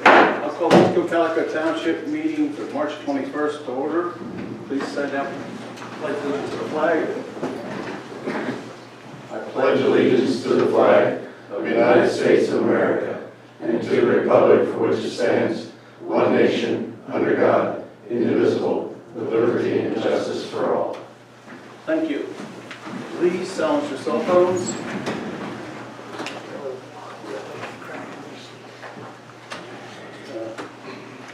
I'll call this Cocalico Township meeting for March 21st to order. Please stand up. Pledge allegiance to the flag. I pledge allegiance to the flag of the United States of America and to the republic for which it stands, one nation, under God, indivisible, with liberty and justice for all. Thank you. Please silence your cell phones.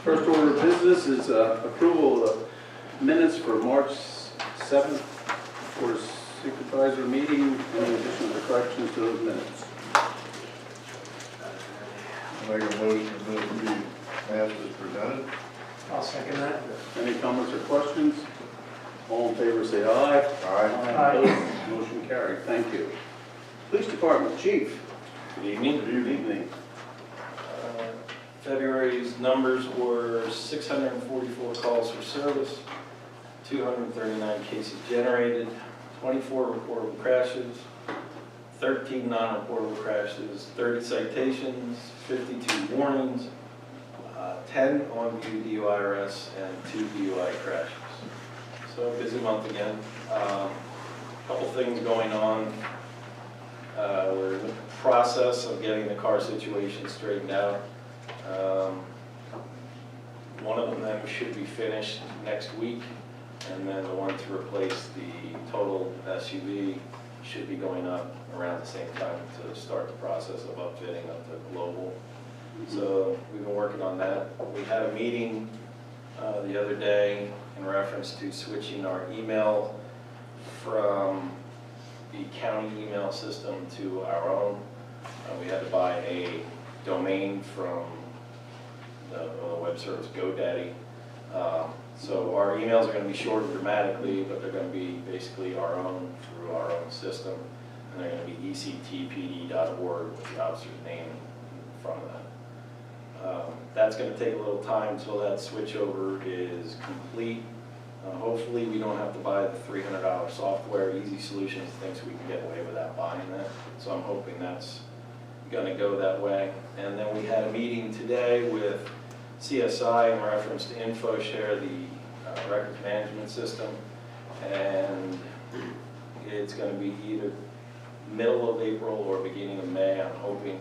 First order of business is approval of the minutes for March 7th for Supervisor meeting. Any additions or corrections to those minutes? Make a motion to move the minutes as presented. I'll second that. Any comments or questions? All in favor say aye. Aye. Opposed? Motion carried. Thank you. Police Department, Chief. Good evening. Good evening. February's numbers were 644 calls for service, 239 cases generated, 24 reportable crashes, 13 non-reportable crashes, 30 citations, 52 warnings, 10 on-view DUI and 2 DUI crashes. So busy month again. Couple things going on. We're in the process of getting the car situation straightened out. One of them then should be finished next week, and then the one to replace the total SUV should be going up around the same time to start the process of upfitting of the global. So we've been working on that. We had a meeting the other day in reference to switching our email from the county email system to our own. We had to buy a domain from the web service GoDaddy. So our emails are going to be shortened dramatically, but they're going to be basically our own through our own system. And they're going to be ectpd.org with the officer's name in front of that. That's going to take a little time until that switchover is complete. Hopefully we don't have to buy the $300 software. Easy Solutions thinks we can get away without buying that. So I'm hoping that's going to go that way. And then we had a meeting today with CSI in reference to InfoShare, the records management system, and it's going to be either middle of April or beginning of May. I'm hoping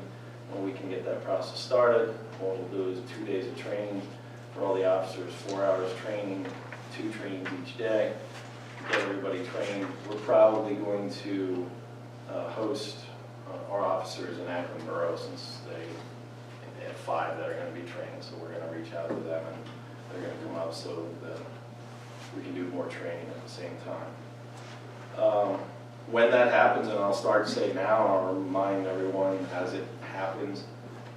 when we can get that process started. What we'll do is 2 days of training for all the officers, 4 hours training, 2 trainings each day, get everybody trained. We're probably going to host our officers in Akron Borough, since they have 5 that are going to be trained, so we're going to reach out to them and they're going to come up so that we can do more training at the same time. When that happens, and I'll start to say now, I'll remind everyone as it happens,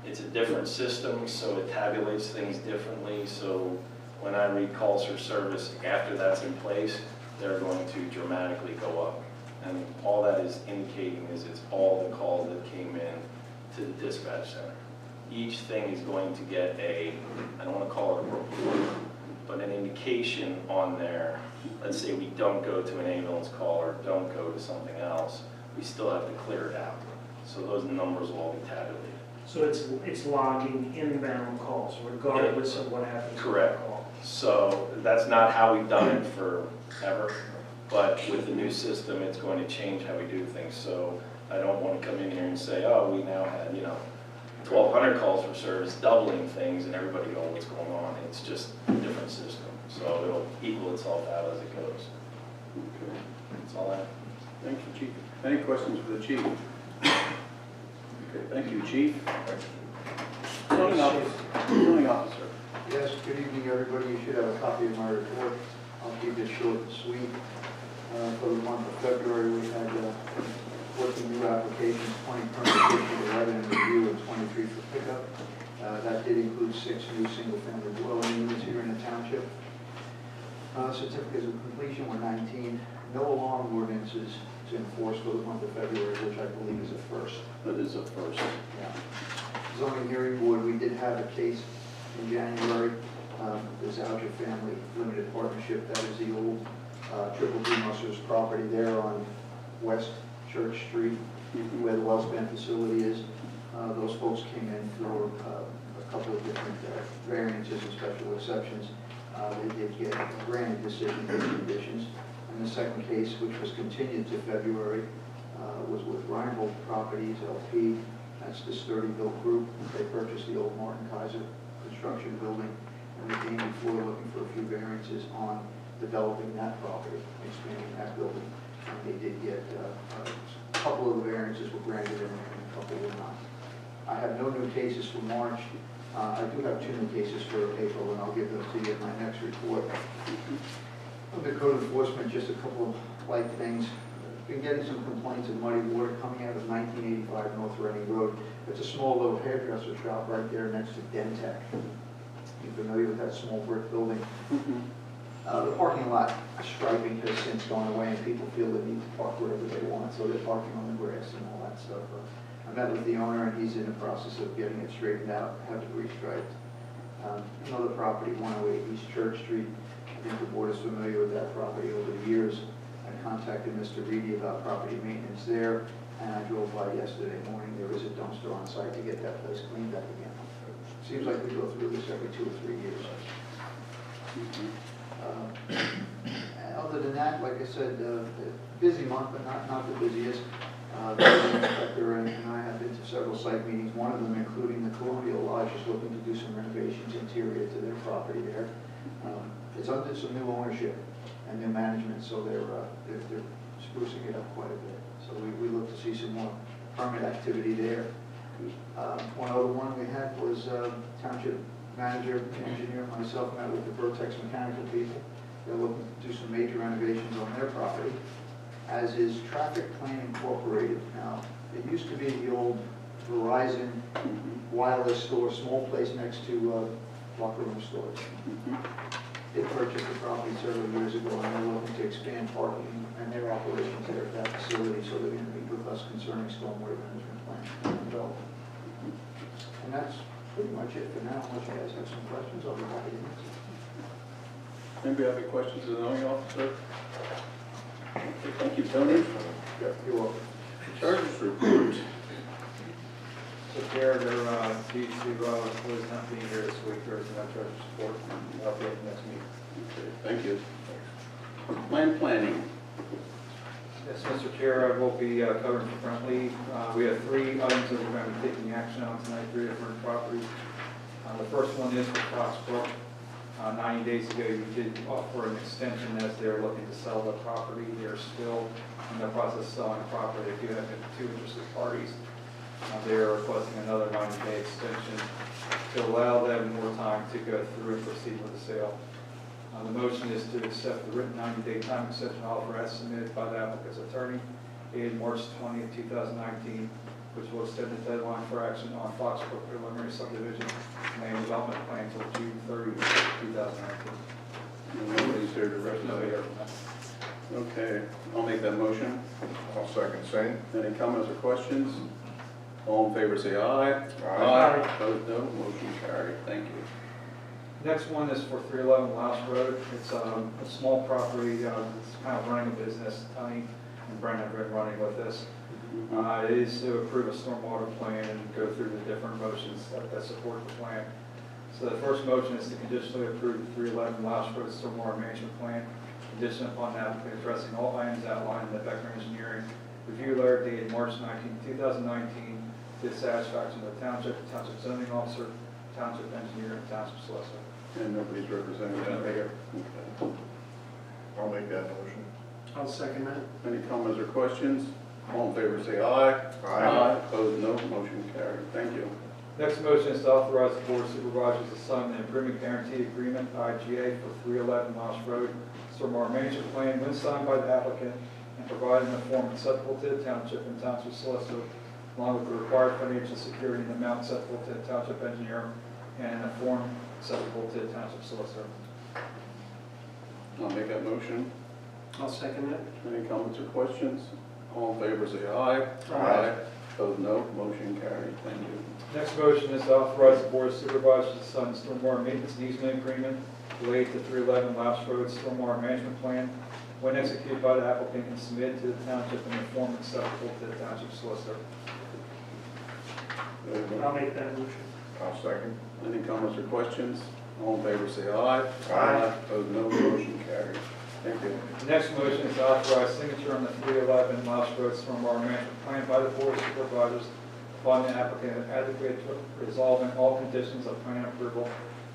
it's a different system, so it tabulates things differently. So when I read calls for service, after that's in place, they're going to dramatically go up. And all that is indicating is it's all the calls that came in to the dispatch center. Each thing is going to get a, I don't want to call it a report, but an indication on there. Let's say we don't go to an ambulance call or don't go to something else, we still have to clear it out. So those numbers will all be tabulated. So it's logging inbound calls regardless of what happens. Correct. On the call. So that's not how we've done it forever, but with the new system, it's going to change how we do things. So I don't want to come in here and say, oh, we now had, 1,200 calls for service, doubling things, and everybody go, what's going on? It's just a different system. So it'll equal itself out as it goes. Okay. That's all I have. Thank you, Chief. Any questions for the Chief? Okay, thank you, Chief. Zoning officer. Yes, good evening, everybody. You should have a copy of my report. I'll keep it short and sweet. For the month of February, we had 14 new applications, 20 permits issued, 11 in review, and 23 for pickup. That did include 6 new single-family dwelling units here in the township. Certificates of completion were 19. No alarm ordinances to enforce for the month of February, which I believe is a first. That is a first. Yeah. Zoning hearing board, we did have a case in January. The Zoucher Family Limited Partnership, that is the old Triple D Musters property there on West Church Street, where the Wellspan facility is. Those folks came in for a couple of different variances and special exceptions. They did get a granted decision with conditions. And the second case, which was continued to February, was with Reinhold Properties LP. That's the Sturdy-Built Group. They purchased the old Martin Kaiser construction building, and they came before looking for a few variances on developing that property, expanding that building. And they did get a couple of the variances were granted and a couple were not. I have no new cases for March. I do have 2 new cases for April, and I'll give those to you in my next report. Under code enforcement, just a couple of light things. Been getting some complaints of muddy water coming out of 1985 North Reading Road. It's a small little hairdresser shop right there next to Dentec. You familiar with that small brick building? The parking lot striping has since gone away, and people feel the need to park wherever they want, so they're parking on the grass and all that stuff. I met with the owner, and he's in the process of getting it straightened out, have it restriped. Another property, 108 East Church Street. I think the board is familiar with that property over the years. I contacted Mr. Reedy about property maintenance there, and I drove by yesterday morning. There is a dumpster on site to get that place cleaned up again. Seems like we go through this every 2 or 3 years. And other than that, like I said, busy month, but not the busiest. The building inspector and I have been to several site meetings, one of them including the Colonial Lodge is looking to do some renovations interior to their property there. It's under some new ownership and new management, so they're sprucing it up quite a bit. So we look to see some more permit activity there. One other one we had was township manager, engineer, myself met with the Vertex Mechanical people. They're looking to do some major renovations on their property, as is Traffic Plan Incorporated. Now, it used to be the old Verizon wireless store, small place next to locker room storage. They purchased the property several years ago, and they're looking to expand parking and their operations there at that facility, so they're going to meet with us concerning stormwater management plan development. And that's pretty much it for now. Unless you guys have some questions, I'll be happy to answer. Anybody have any questions of the zoning officer? Okay, thank you, Tony. You're welcome. Charges report. So Chair, there was not being here this week, there is no charge support. I'll be at the next meeting. Okay, thank you. Land planning. Yes, Mr. Chair, I will be covering for Front Lead. We have 3 items that we're going to be taking action on tonight, 3 different properties. The first one is for Foxbrook. 90 days ago, you did offer an extension as they're looking to sell the property. They're still in the process of selling the property. They do have 2 interested parties. They are requesting another 90-day extension to allow them more time to go through and proceed with the sale. The motion is to accept the written 90-day time extension offer as submitted by the applicant's attorney dated March 20th, 2019, which will extend the deadline for action on Foxbrook preliminary subdivision land development plan until June 30th, 2019. Nobody's here to Nobody represent. here. Okay, I'll make that motion. I'll second same. Any comments or questions? All in favor say aye. Aye. Opposed, no. Motion carried. Thank you. Next one is for 311 Louse Road. It's a small property. It's kind of running a business. Tony and Brent have been running with this. It is to approve a stormwater plan and go through the different motions that support the plan. So the first motion is to conditionally approve the 311 Louse Road stormwater management plan, conditioned upon the applicant addressing all items outlined in the Becker Engineering review letter dated March 19, 2019, to the satisfaction of the township zoning officer, township engineer, and township solicitor. And nobody's representing that. Nobody here. Okay. I'll make that motion. I'll second that. Any comments or questions? All in favor say aye. Aye. Opposed, no. Motion carried. Thank you. Next motion is to authorize the board of supervisors to sign the improvement guarantee agreement, IGA, for 311 Moss Road stormwater management plan when signed by the applicant and provided in a form acceptable to the township and township solicitor, along with the required financial security and amount acceptable to the township engineer and in a form acceptable to the township solicitor. I'll make that motion. I'll second that. Any comments or questions? All in favor say aye. Aye. Opposed, no. Motion carried. Thank you. Next motion is to authorize the board of supervisors to sign the stormwater maintenance and easement agreement related to 311 Louse Road stormwater management plan when executed by the applicant and submitted to the township in a form acceptable to the township solicitor. I'll make that motion. I'll second. Any comments or questions? All in favor, say aye. Aye. Opposed, no. Motion carries. Thank you. The next motion is to authorize signature on the 311 Miles Road Stormwater Management Plan by the Board of Supervisors upon the applicant adequate to resolving all conditions of plan approval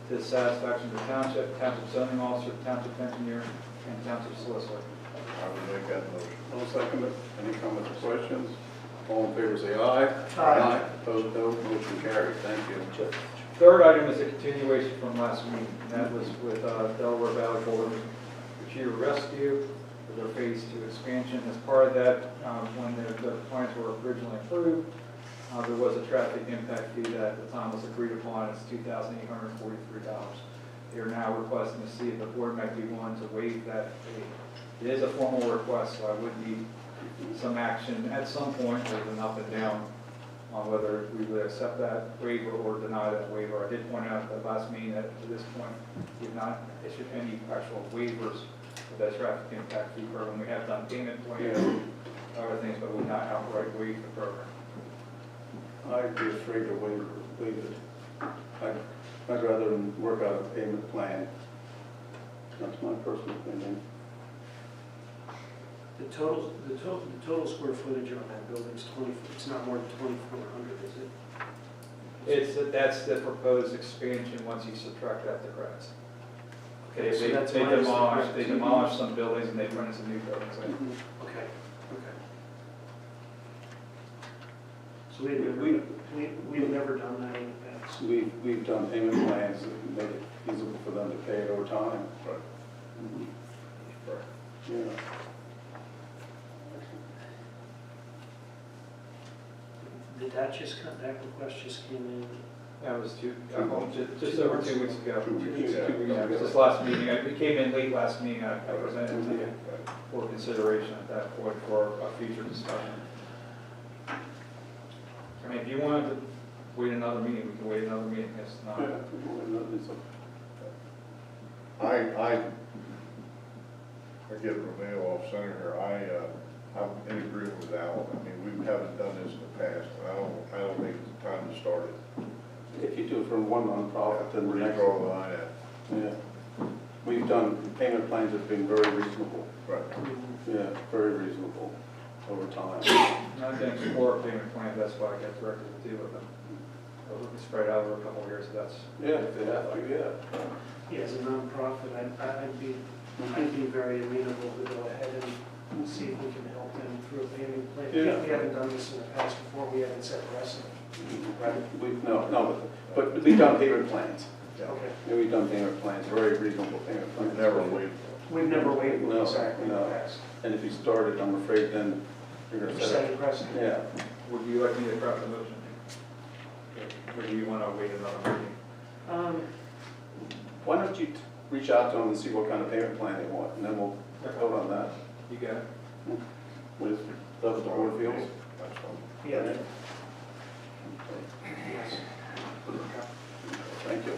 to the satisfaction of the township, township zoning officer, township engineer, and township solicitor. I will make that motion. I'll second it. Any comments or questions? All in favor, say aye. Aye. Opposed, no. Motion carries. Thank you. Third item is a continuation from last week, and that was with Delaware Valley Boulder Retriever Rescue for their Phase 2 expansion. As part of that, when the plans were originally approved, there was a traffic impact fee that at the time was agreed upon. It's $2,843. They are now requesting to see if the board might be willing to waive that fee. It is a formal request, so I would need some action at some point, with an up and down, on whether we would accept that waiver or deny that waiver. I did point out at the last meeting that to this point, we have not issued any actual waivers of that traffic impact fee program. We have done payment plans, other things, but we've not outright waived the program. I'd be afraid to waive it. I'd rather work out a payment plan. That's my personal opinion. The total square footage on that building is 20, it's not more than 2,400, is it? That's the proposed expansion once you subtract out the credits. Okay, so that's They minus the demolish credits. some buildings and they run into new buildings. Okay, okay. So we've never done that in the past. We've done payment plans that make it feasible for them to pay it over time. Right. Yeah. Did that just come, that request just came in? That was just over 2 weeks ago. 2 weeks, yeah. Yeah, it was this last meeting. It came in late last meeting. I presented it to you for consideration at that point for a future discussion. I mean, if you wanted to wait another meeting, we can wait another meeting. It's not. Yeah. I get from mail off center here. I'm in agreement with Alan. I mean, we haven't done this in the past, and I don't think it's the time to start it. If you do it from one nonprofit, then the Where do you next. draw the line at? Yeah. We've done, payment plans have been very reasonable. Right. Yeah, very reasonable over time. Not going to explore payment plan. That's why I got directed to deal with them. So we can spread out over a couple of years. That's Yeah, if they have to, yeah. Yeah, as a nonprofit, I'd be very amenable to go ahead and see if we can help them through a payment plan. Yeah. We haven't done this in the past before, we haven't set precedent. No, but we've done payment plans. Okay. Yeah, we've done payment plans, very reasonable payment plans. We've never waived. We've never waived No, exactly in the no. past. And if you started, I'm afraid then you're We're gonna set setting it. precedent. Yeah. Would you like me to craft a motion? Or do you want to wait another meeting? Why don't you reach out to them and see what kind of payment plan they want, and then we'll vote on that. You got it? With, that's what the board feels. That's fine. Yeah. Okay. Yes. Thank you.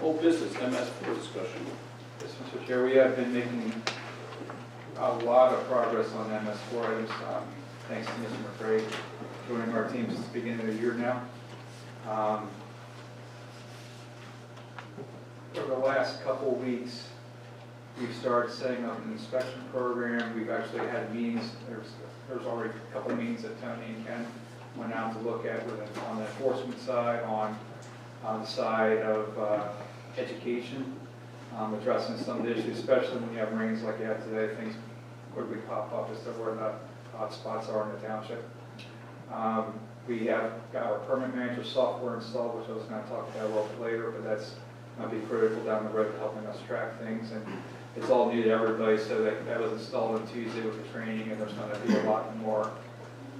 Old business, MS4 discussion. Yes, Mr. Chair, we have been making a lot of progress on MS4 items, thanks to Mr. McRae joining our team since the beginning of the year now. For the last couple of weeks, we've started setting up an inspection program. We've actually had meetings, there's already a couple of meetings that Tony and Ken went out to look at on the enforcement side, on the side of education, addressing some of the issues, especially when you have rains like you have today, things quickly pop up as to where the hot spots are in the township. We have got our permit manager software installed, which I was going to talk about a little bit later, but that's going to be critical down the road to helping us track things. And it's all new to everybody, so that was installed on Tuesday with the training, and there's going to be a lot more.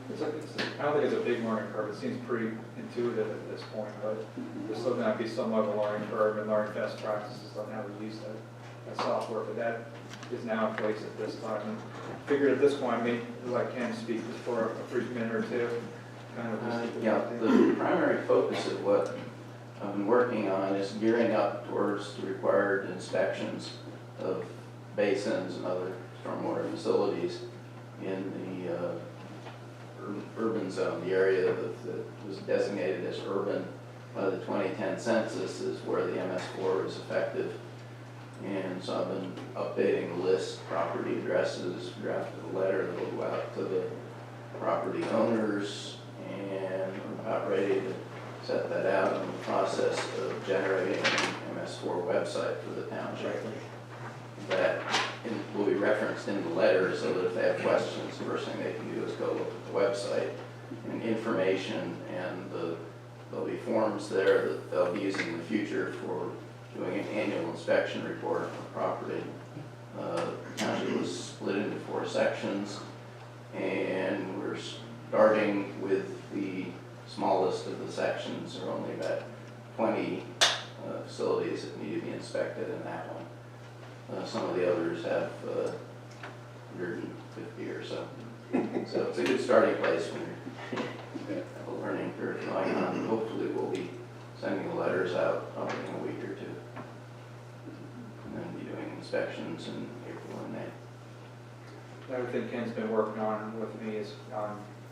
I don't think it's a big learning curve. It seems pretty intuitive at this point, but there's still going to be somewhat of a learning curve and learning best practices on how to use that software. But that is now in place at this time. And I figured at this point, I can speak just for a brief minute or two. kind of just- Yeah, the primary focus of what I've been working on is gearing up towards the required inspections of basins and other stormwater facilities in the urban zone. The area that was designated as urban by the 2010 census is where the MS4 is effective. And so I've been updating the list, property addresses, drafted a letter that will go out to the property owners, and I'm about ready to set that out in the process of generating an MS4 website for the township. That will be referenced in the letter, so that if they have questions, the first thing they can do is go look at the website and information, and there'll be forms there that they'll be using in the future for doing an annual inspection report on the property. The township was split into 4 sections, and we're starting with the smallest of the sections. There are only about 20 facilities that need to be inspected in that one. Some of the others have 150 or so. So it's a good starting place when you have a learning curve going on. Hopefully we'll be sending the letters out probably in a week or 2. And then be doing inspections in April and May. Another thing Ken's been working on with me is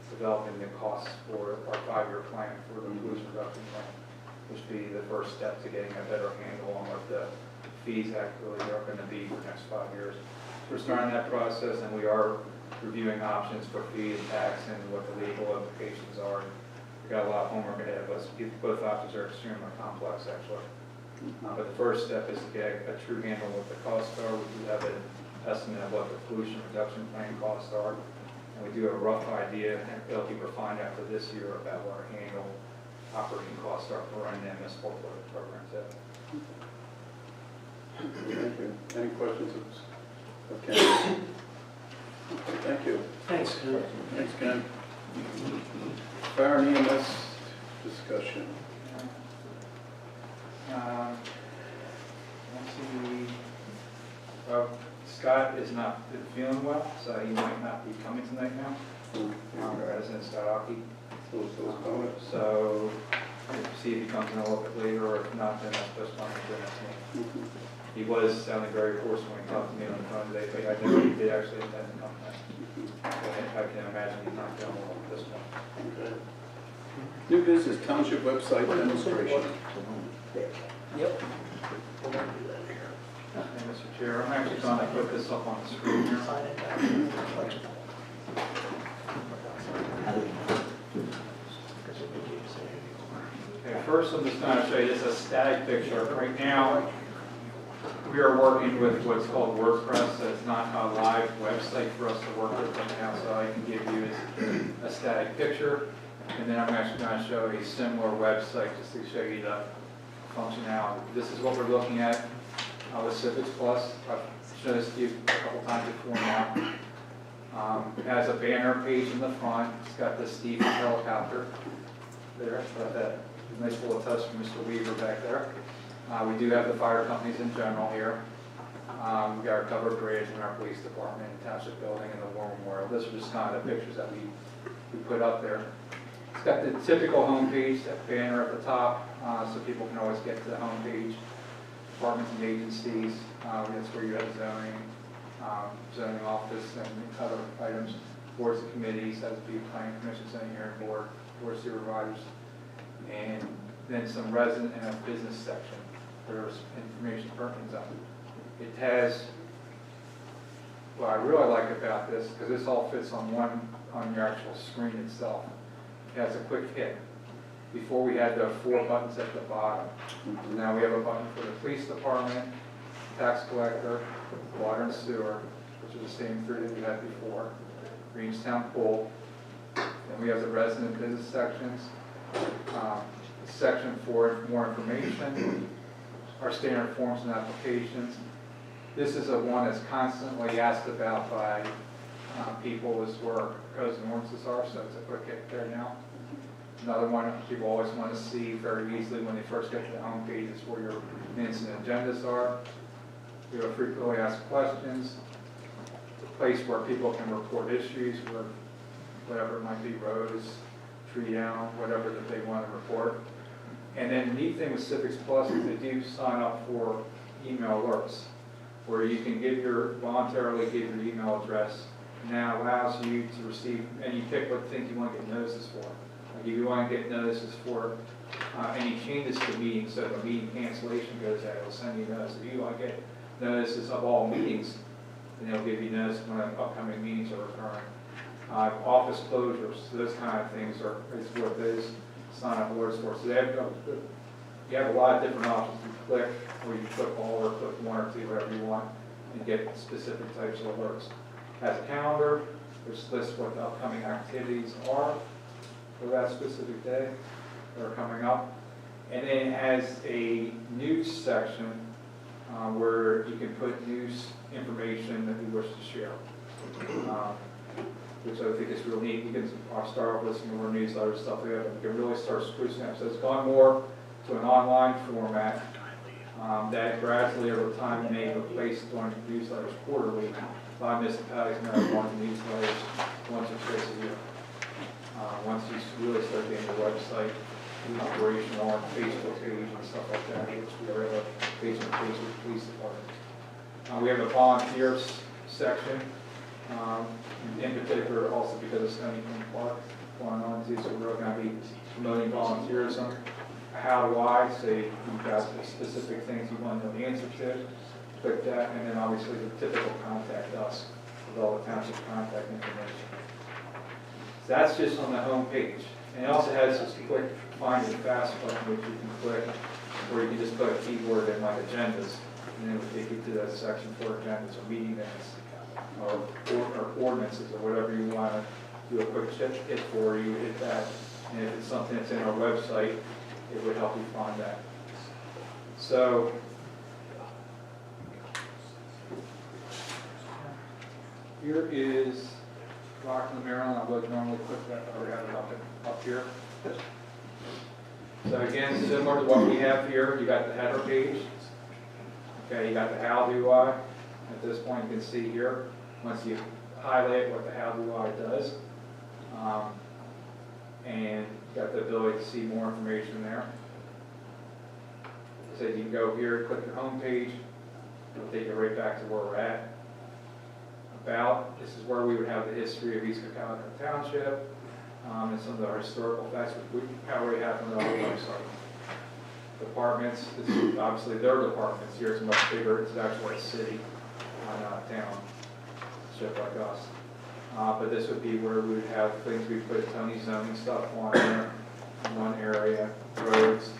developing the costs for our 5-year plan for the pollution reduction plan, which would be the first step to getting a better handle on what the fees actually are going to be for the next 5 years. So we're starting that process, and we are reviewing options for fee and tax and what the legal implications are. We've got a lot of homework ahead of us. Both options are extremely complex, actually. But the first step is to get a true handle on what the costs are. We do have an estimate of what the pollution reduction plan costs are. And we do have a rough idea, and it'll be refined after this year about what our annual operating costs are for running the MS4 programs. Thank you. Any questions of Ken? Okay, thank you. Thanks, Ken. Thanks, Ken. Fire and EMS discussion. Let's see. Well, Scott is not feeling well, so he might not be coming tonight now. Resident Scott Aki. So we'll see if he comes in a little bit later, or if not, then that's just on the next meeting. He was sounding very hoarse when he talked to me on the phone today, but I know he did actually intend to come back. So I can imagine he's not feeling well at this point. Okay. New business township website demonstration. Yep. And Mr. Chair, I'm actually trying to put this up on the screen here. Okay, first I'm just going to show you this a static picture. Right now, we are working with what's called WordPress, so it's not a live website for us to work with right now, so I can give you is a static picture, and then I'm actually going to show a similar website just to show you the functionality. This is what we're looking at with Civics Plus. I've shown this to you a couple times before now. It has a banner page in the front. It's got the Stevens helicopter there. It's got that nice little touch from Mr. Weaver back there. We do have the fire companies in general here. We've got our covered bridge and our police department and township building and the war memorial. Those are just kind of the pictures that we put up there. It's got the typical homepage, that banner at the top, so people can always get to the homepage. Departments and agencies, that's where you have zoning, zoning office and other items. Boards and committees, that would be planning commission, zoning hearing board, board of supervisors, and then some resident and a business section. There's information pertinent zone. It has, what I really like about this, because this all fits on your actual screen itself. It has a quick hit. Before we had the 4 buttons at the bottom. Now we have a button for the police department, tax collector, water and sewer, which are the same 3 that we had before, Greenstown Pool. Then we have the resident business sections, section for more information, our standard forms and applications. This is a one that's constantly asked about by people as where codes and ordinances are, so it's a quick hit there now. Another one people always want to see very easily when they first get to the home page is where your minutes and agendas are. We have frequently asked questions, a place where people can report issues, where whatever it might be, roads, tree down, whatever that they want to report. And then the neat thing with Civics Plus is they do sign up for email alerts, where you can voluntarily give your email address, and that allows you to receive, and you pick what things you want to get notices for. Like if you want to get notices for any changes to meetings, so if a meeting cancellation goes out, it'll send you notice. If you want to get notices of all meetings, then it'll give you notice when upcoming meetings are occurring. Office closures, those kind of things is what those sign up alerts for. So you have a lot of different options. You click, or you click all, or click one or two, whatever you want, and get specific types of alerts. Has a calendar, which lists what the upcoming activities are for that specific day that are coming up. And then it has a news section where you can put news information that you wish to share, which I think is real neat. You can start off listening to more newsletters, stuff like that. You can really start sprucing up. So it's gone more to an online format that gradually over time may replace doing newsletters quarterly. A lot of municipalities now want newsletters once or twice a year. Once you really start getting your website operational on Facebook page and stuff like that, which we are a Facebook page with the police department. We have a volunteers section, in particular also because of Stony Point Park going on too, so we're going to be promoting volunteerism. How do I say you've got specific things you want to know the answer to, click that, and then obviously the typical contact us with all the township contact information. So that's just on the home page. And it also has this quick find and fast button which you can click, where you can just put a keyword in like agendas, and then it will take you to that section for agendas or meeting minutes or ordinances or whatever you want to do a quick hit for. You hit that, and if it's something that's in our website, it would help you find that. So here is Rockland, Maryland. I would normally click that, I would have it up here. So again, similar to what we have here, you got the header page. Okay, you got the how do I. At this point, you can see here, once you highlight what the how do I does, and you got the ability to see more information there. So you can go here, click the home page, it'll take you right back to where we're at. About, this is where we would have the history of East Cocalico Township, and some of our historical facts, which we already have on our website. Departments, this is obviously their departments. Here it's much bigger, it's actually a city, not a township like us. But this would be where we would have things we put Tony's zoning stuff on there, in one area, roads,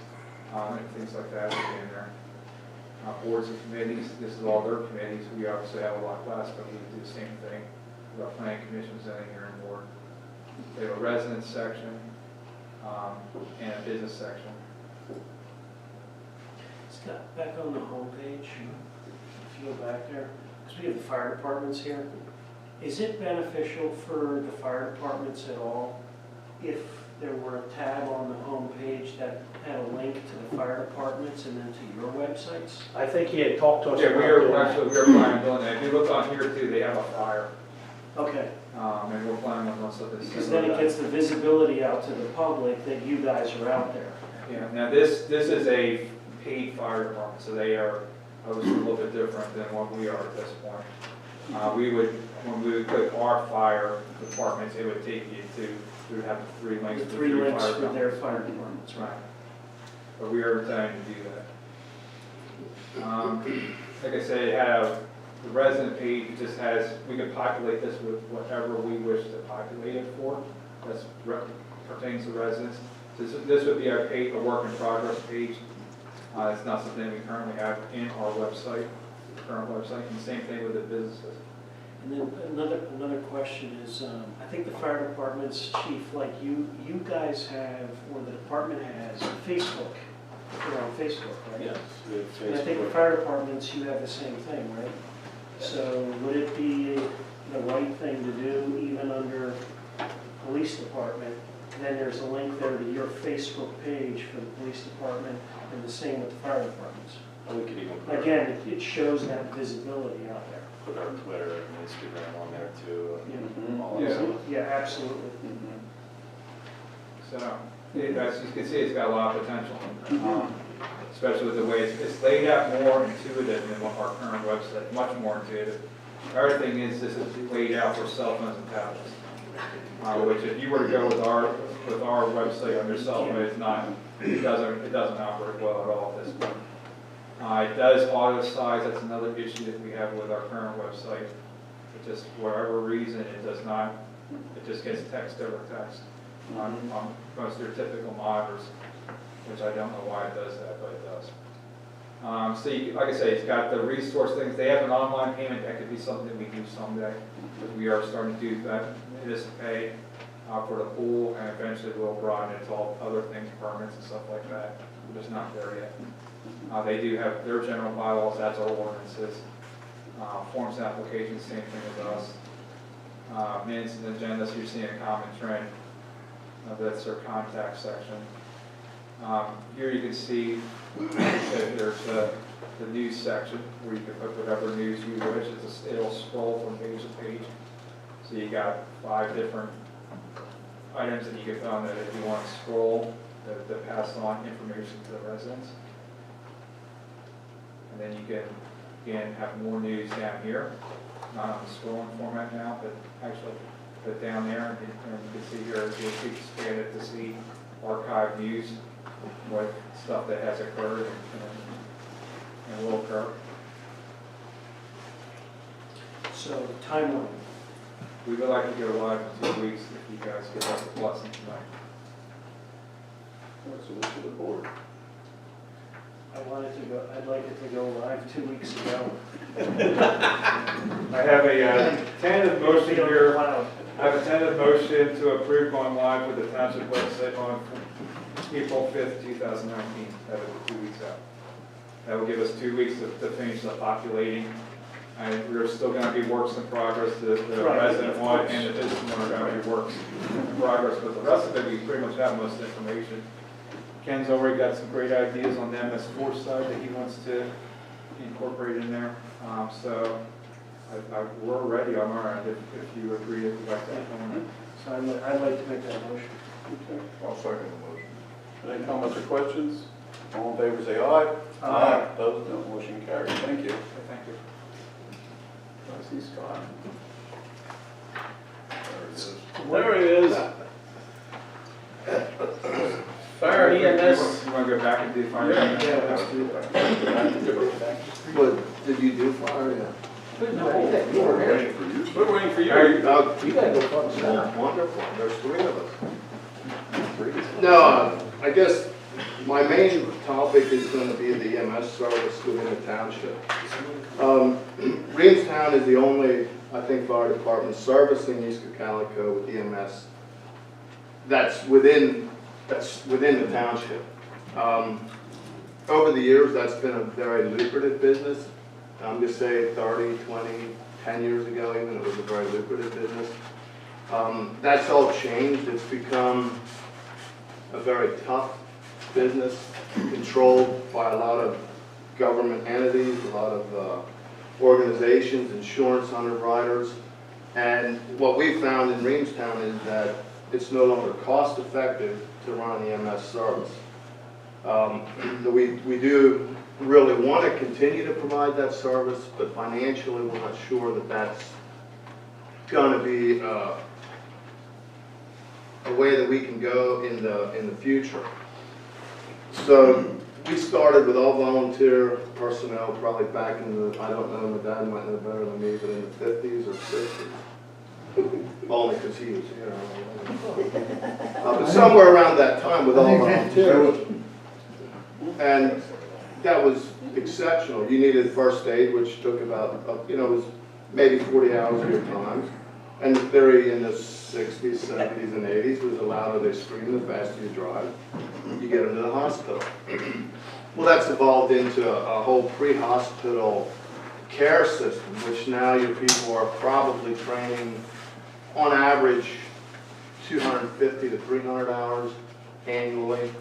and things like that would be in there. Boards and committees, this is all their committees. We obviously have a lot less, but we would do the same thing. We've got planning commission, zoning, hearing board. We have a residence section and a business section. Scott, back on the homepage, if you go back there, because we have the fire departments here, is it beneficial for the fire departments at all if there were a tab on the homepage that had a link to the fire departments and then to your websites? I think he had talked to us Yeah, about we are doing planning on doing that. If you look on here too, they have a flyer, Okay, and we're planning on doing something because similar then to it that. gets the visibility out to the public that you guys are out there. Yeah, now this is a paid fire department, so they are obviously a little bit different than what we are at this point. When we would click our fire departments, it would take you to, we would have the 3 links. The to 3 links fire for their departments. fire departments, Right. But we are intending to do that. Like I said, it had the resident page, it just has, we can populate this with whatever we wish to populate it for. That's pertains to residents. This would be our a work in progress page. It's not something we currently have in our website, current website, and the same thing with the businesses. And then another question is, I think the fire department's chief, like you guys have, or the department has, Facebook. You're on Facebook, right? Yes, we have And I think the Facebook. fire departments, you have the same thing, right? So would it be the right thing to do, even under police department? Then there's a link there to your Facebook page for the police department, and the same with the fire departments. And we could even put our, Again, it shows that visibility out there. put our Twitter and Instagram on there too, and Mhm. all that Yeah. stuff. Yeah, absolutely. Mhm. So, as you can see, it's got a lot of potential, especially with the way it's laid out more intuitive than what our current website, much more intuitive. Our thing is, this is laid out for cell phones and tablets, which if you were to go with our website on your cell phone, it's not, it doesn't operate well at all at this point. It does auto size. That's another issue that we have with our current website. It just, for whatever reason, it does not. It just gets text over text on most of their typical monitors, which I don't know why it does that, but it does. So, like I say, it's got the resource things. They have an online payment. That could be something that we do someday. But we are starting to do that. It is to pay for the pool, and eventually we'll broaden it to all other things, permits and stuff like that. We're just not there yet. They do have their general bylaws, that's our ordinances. Forms and applications, same thing with us. Minutes and agendas, you're seeing a common trend. That's their contact section. Here you can see there's the news section where you can put whatever news you wish. It'll scroll from page to page. So you got 5 different items that you can put on there if you want to scroll that pass on information to the residents. And then you can, again, have more news down here, not on the scrolling format now, but actually put down there, and you can see here, you'll expand it to see archive news, what stuff that has occurred and will occur. So, timeline. We would like to go live in 2 weeks if you guys give us a blessing tonight. What's the wish of the board? I'd like it to go live 2 weeks ago. I have a tentative motion here. I have a tentative motion to approve going live with the township website on April 5th, 2019. That will be 2 weeks out. That will give us 2 weeks to finish the populating. And we're still going to be works in progress. The resident one and the business one are going to be works in progress, but the rest of it, we pretty much have most information. Ken's already got some great ideas on the MS4 side that he wants to incorporate in there. So we're ready on our end if you agree with that. So I'd like to make that motion. Okay. I'll second the motion. Any comments or questions? All in favor, say aye. Aye. Opposed, no. Motion carries. Thank you. Thank you. I see Scott. There it is. There he is. Fire EMS. You want to go back and do fire? Yeah, let's do that. What, did you do fire? Yeah. We're waiting for you. We're waiting for you. You gotta go front and center. Wonderful, there's 3 of us. No, I guess my main topic is going to be the EMS service within the township. Reamstown is the only, I think, fire department servicing East Cocalico with EMS that's within the township. Over the years, that's been a very lucrative business. I'm just saying 30, 20, 10 years ago even, it was a very lucrative business. That's all changed. It's become a very tough business, controlled by a lot of government entities, a lot of organizations, insurance underwriters. And what we found in Reamstown is that it's no longer cost effective to run an EMS service. We do really want to continue to provide that service, but financially we're not sure that that's going to be a way that we can go in the future. So we started with all volunteer personnel probably back in the, I don't know, my dad might know better than me, but in the 50s or 60s. Only because he was here. But somewhere around that time with all volunteers. And that was exceptional. You needed first aid, which took about, it was maybe 40 hours of your time. And the theory in the 60s, 70s, and 80s was the louder they scream, the faster you drive, you get into the hospital. Well, that's evolved into a whole pre-hospital care system, which now your people are probably training on average 250 to 300 hours annually.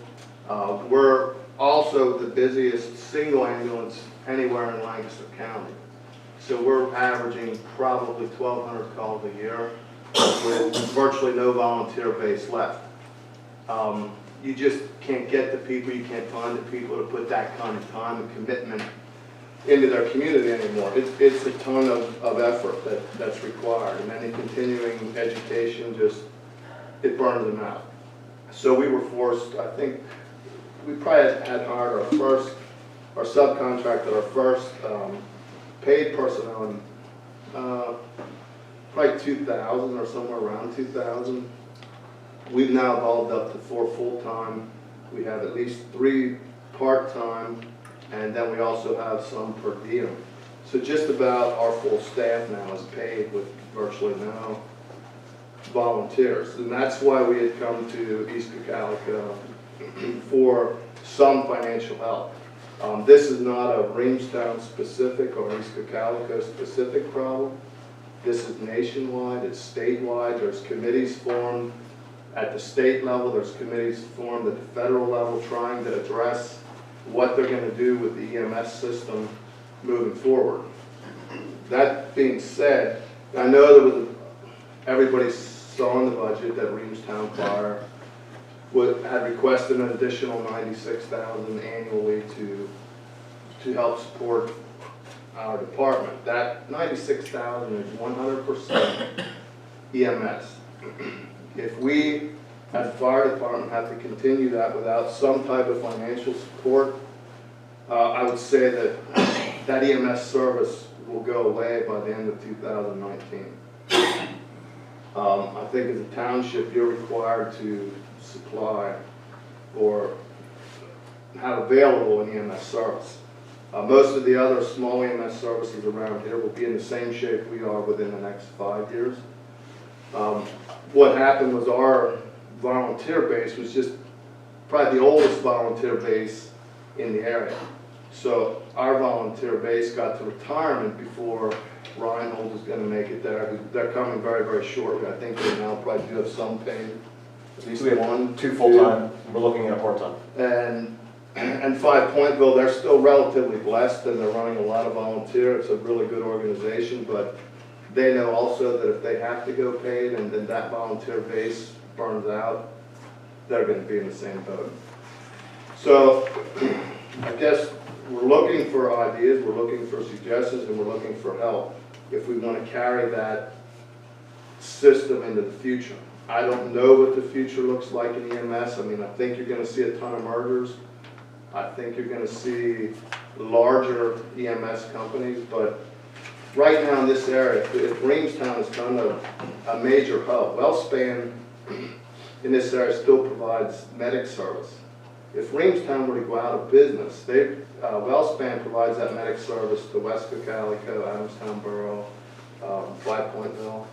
We're also the busiest single ambulance anywhere in Lancaster County. So we're averaging probably 1,200 calls a year with virtually no volunteer base left. You just can't get the people, you can't find the people to put that kind of time and commitment into their community anymore. It's a ton of effort that's required, and any continuing education it burns them out. So we were forced, I think, we probably had hired our subcontractor, our first paid personnel in probably 2000 or somewhere around 2000. We've now evolved up to 4 full-time. We have at least 3 part-time, and then we also have some per diem. So just about our full staff now is paid with virtually no volunteers. And that's why we had come to East Cocalico for some financial help. This is not a Reamstown specific or East Cocalico specific problem. This is nationwide, it's statewide. There's committees formed at the state level, there's committees formed at the federal level trying to address what they're going to do with the EMS system moving forward. That being said, I know there was everybody saw in the budget that Reamstown Fire had requested an additional $96,000 annually to help support our department. That $96,000 is 100% EMS. If we, as the fire department, have to continue that without some type of financial support, I would say that EMS service will go away by the end of 2019. I think as a township, you're required to supply or have available an EMS service. Most of the other small EMS services around here will be in the same shape we are within the next 5 years. What happened was our volunteer base was just probably the oldest volunteer base in the area. So our volunteer base got to retirement before Reinhold was going to make it there. They're coming very, very shortly. I think they now probably do have some paid, at least We have one. 2 full-time, we're looking at part-time. And Five Pointville, they're still relatively blessed and they're running a lot of volunteer. It's a really good organization, but they know also that if they have to go paid and then that volunteer base burns out, they're going to be in the same boat. So I guess we're looking for ideas, we're looking for suggestions, and we're looking for help if we want to carry that system into the future. I don't know what the future looks like in EMS. I mean, I think you're going to see a ton of mergers. I think you're going to see larger EMS companies, but right now in this area, if Reamstown is kind of a major hub, Wellspan in this area still provides medic service. If Reamstown were to go out of business, Wellspan provides that medic service to West Cocalico, Adamstown Borough, Five Pointville.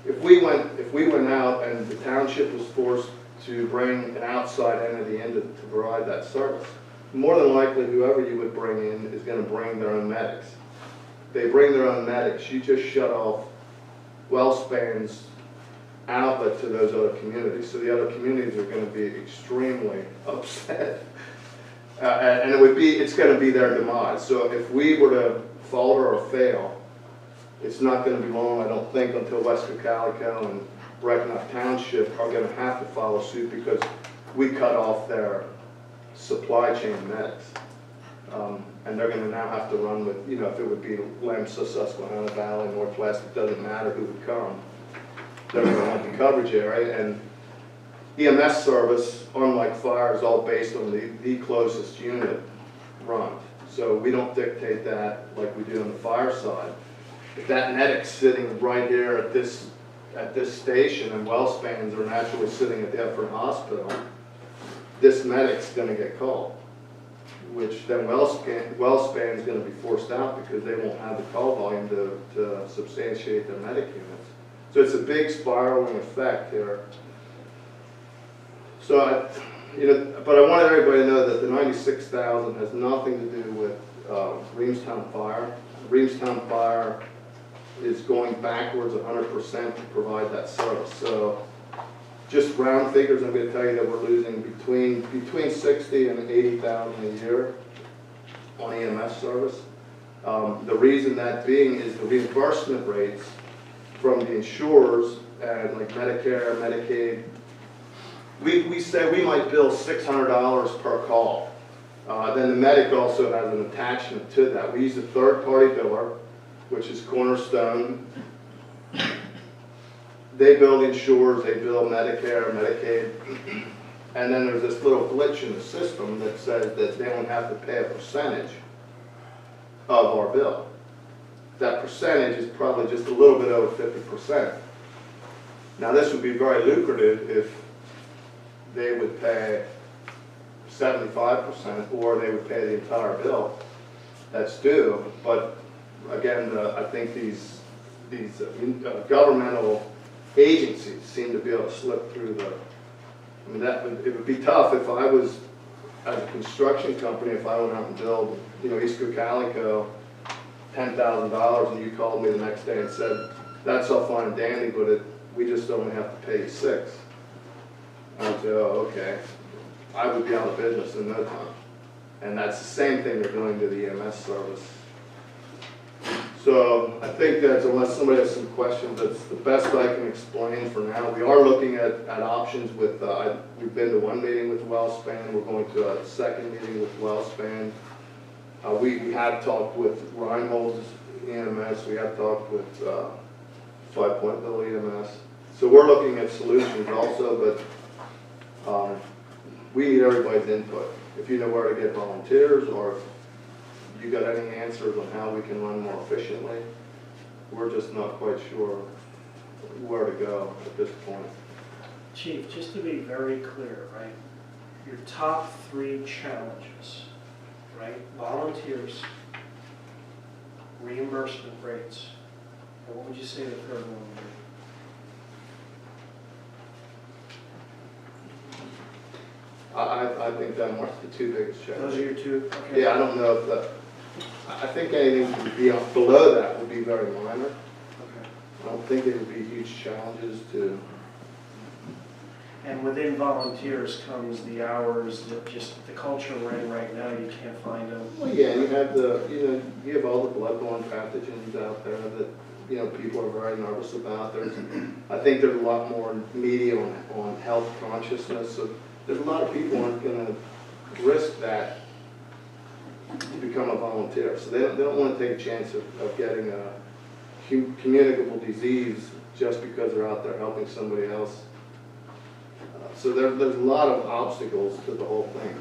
If we went out and the township was forced to bring an outside entity in to provide that service, more than likely whoever you would bring in is going to bring their own medics. They bring their own medics, you just shut off Wellspan's outlet to those other communities. So the other communities are going to be extremely upset. And it's going to be their demise. So if we were to falter or fail, it's not going to be long, I don't think, until West Cocalico and Brecknock Township are going to have to follow suit because we cut off their supply chain medics. And they're going to now have to run with, if it would be Lemsa, Susquehanna Valley, Northwest, it doesn't matter who would come. They're going to want the coverage area. And EMS service, unlike fire, is all based on the closest unit run. So we don't dictate that like we do on the fire side. If that medic's sitting right here at this station and Wellspans are naturally sitting at the Effort Hospital, this medic's going to get called, which then Wellspan's going to be forced out because they won't have the call volume to substantiate their medic units. So it's a big spiraling effect here. So but I wanted everybody to know that the $96,000 has nothing to do with Reamstown Fire. Reamstown Fire is going backwards 100% to provide that service. So just round figures, I'm going to tell you that we're losing between $60,000 and $80,000 a year on EMS service. The reason that being is the reimbursement rates from the insurers and like Medicare, Medicaid, we say we might bill $600 per call. Then the medic also has an attachment to that. We use a third-party biller, which is Cornerstone. They bill the insurers, they bill Medicare, Medicaid. And then there's this little glitch in the system that says that they don't have to pay a percentage of our bill. That percentage is probably just a little bit over 50%. Now this would be very lucrative if they would pay 75% or they would pay the entire bill that's due. But again, I think these governmental agencies seem to be able to slip through the, I mean, it would be tough if I was, as a construction company, if I went out and built, East Cocalico, $10,000, and you called me the next day and said, that's all fine and dandy, but we just only have to pay you $6. I would say, oh, okay. I would be out of business in no time. And that's the same thing they're doing to the EMS service. So I think that unless somebody has some questions, that's the best I can explain for now. We are looking at options with, we've been to one meeting with Wellspan. We're going to a second meeting with Wellspan. We have talked with Reinhold's EMS. We have talked with 5 Pointville EMS. So we're looking at solutions also, but we need everybody's input. If you know where to get volunteers, or if you got any answers on how we can run more efficiently, we're just not quite sure where to go at this point. Chief, just to be very clear, right? Your top 3 challenges, right? Volunteers, reimbursement rates, and what would you say the third one would be? I think that marks the 2 biggest Those challenges. are your 2? Okay. Yeah, I don't know if I think anything to be below that would be very minor. Okay. I don't think it would be huge challenges to. And within volunteers comes the hours, that just the culture we're in right now, you can't find them. Well, yeah, you have you have all the bloodborne pathogens out there that people are very nervous about. I think there's a lot more media on health consciousness. So there's a lot of people aren't going to risk that to become a volunteer. So they don't want to take a chance of getting a communicable disease just because they're out there helping somebody else. So there's a lot of obstacles to the whole thing.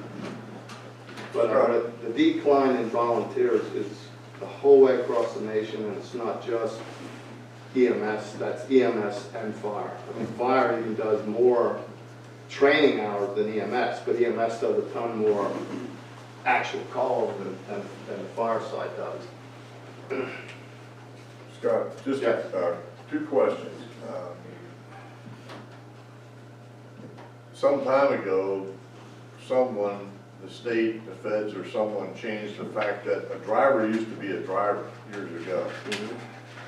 But the decline in volunteers is the whole way across the nation, and it's not just EMS, that's EMS and fire. I mean, fire even does more training hours than EMS, but EMS does a ton more actual calls than the fire side does. Scott, just Yes. 2 questions. Some time ago, the state, the feds, or someone changed the fact that a driver used to be a driver years ago.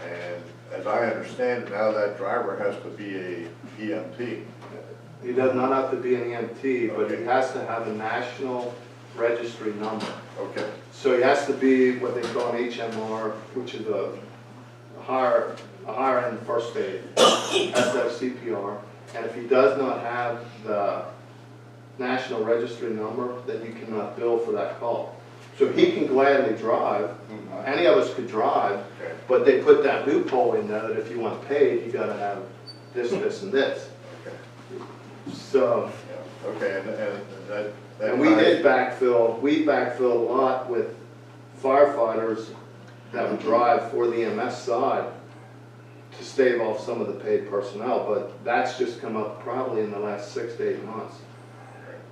And as I understand it, now that driver has to be a EMT. He does not have to be an EMT, but he has to have a national registry number. Okay. So he has to be what they call an HMR, which is a higher end first aid, SFCPR. And if he does not have the national registry number, then you cannot bill for that call. So he can gladly drive. Any of us could drive, Okay. but they put that loophole in there that if you want paid, you got to have this, this, and this. Okay. So. Yeah. Okay, and that And we did backfill, we backfilled a lot with firefighters that would drive for the EMS side to stave off some of the paid personnel, but that's just come up probably in the last 6 to 8 months,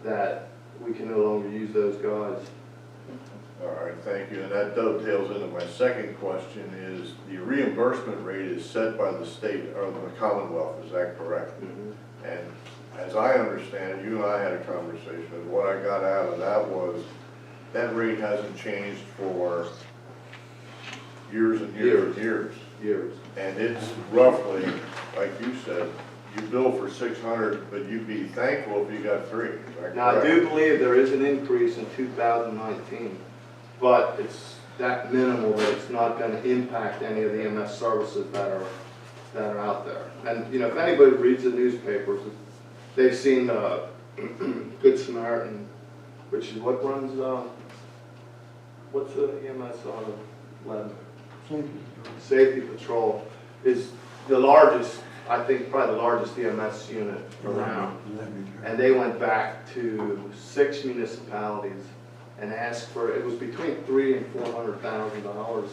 that we can no longer use those guys. All right, thank you. And that dovetails into my second question is, the reimbursement rate is set by the state or the Commonwealth, is that correct? And as I understand it, you and I had a conversation, and what I got out of that was that rate hasn't changed for years and years and years. And it's roughly, like you said, you bill for 600, but you'd be thankful if you got 3. Is that Now, I correct? do believe there is an increase in 2019, but it's that minimal that it's not going to impact any of the EMS services that are out there. And if anybody reads the newspapers, they've seen Good Samaritan, which is what runs, what's the EMS on Lebanon? Safety Patrol is the largest, I think probably the largest EMS unit around. And they went back to 6 municipalities and asked for, it was between $300,000 and $400,000